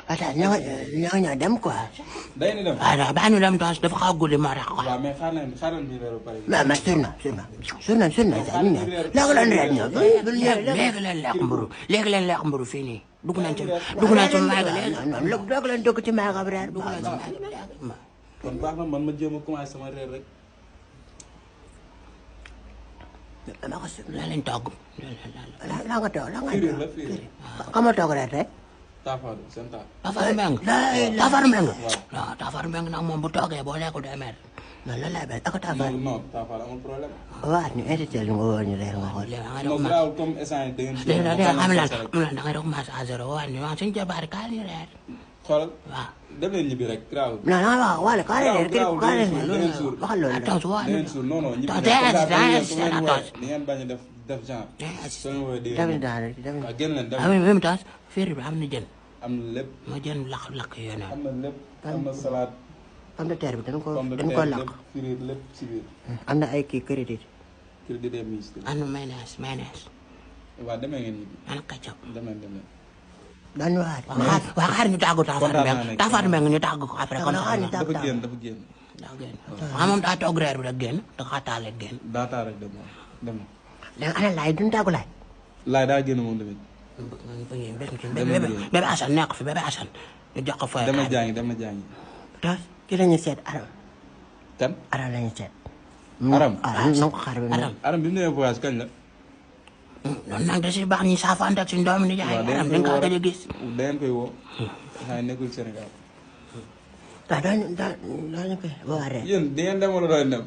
Attends ñoo dem quoi. day ni dem ah baax na dem dafa xaw a guddi moo tax quoi. waaw mais xaaral bi reeru pare. mais sur na sax ñu ne léegi lan reer ñëw. léegi leen lekk mburu fii nii. dugg nañ ci maaga léegi. léegi leen dugg ci maaga bi reer. dugg nañ ci maaga. kon baax na man ma jéem a commencé sama reer rek. la leen togg. la nga toog la nga firi la firi. xam nga toog reer tey. Tafaaru seen taal. Tafaaru Mbengue. waaw Tafaaru Mbengue nag moom bu toogee boo lekkul day mer. non lan lay bay ak Tafaaru. non Tafaaru amul problème. waaw ñu invité ñu nga woo ñu reer nga xool. non grave comme instant yii da ngeen. xam lan da ngay recommencé à zéro waa ñu wax suñu jabaar kaay ñu reer. xoolal. waaw. dem leen ñibbi rek grave. non non waaw wala kaay reer kii kaay reer waxal loolu. da ngeen suur non non ñibbi di ngeen bañ a def genre. soo ñu woowee di ngeen waaw génn leen dem. en même temps féeri bi am na jën. am na lépp. ma jën lakk yoon am na lépp am na salade. pomme de terre bi dañ ko lakk. firi lépp si biir. am na ay kii crédit. crédit des mises. am na mayonnaise. waaw demee ngeen ñibbi. ana ketchup. demee. dañu waa xaar ñu tàggu Tafaaru Mbengue ñu tàggu ko après. kon dafa génn. waaw moom daa toog reer bi rek génn da kaa taalee génn. daa taal rek dem. léegi ana laay duñu tàggu laay. laay daa génn moom tamit. bébé Assane nekk fi bébé Assane ñu jox ko fooy. dem na jàngi. tos ki la ñuy seet aram. kan aram la ñuy seet. aram na ko xaar bi aram bi mu nee voyage kañ la. loolu nag da si baax ñi saafante ak suñu doomu nijaay aram dañ ko gëj a gis. da ngeen koy woo. xanaa nekkul Sénégal. waaw daañu koy woo rek. yéen di ngeen dem wala doo dem.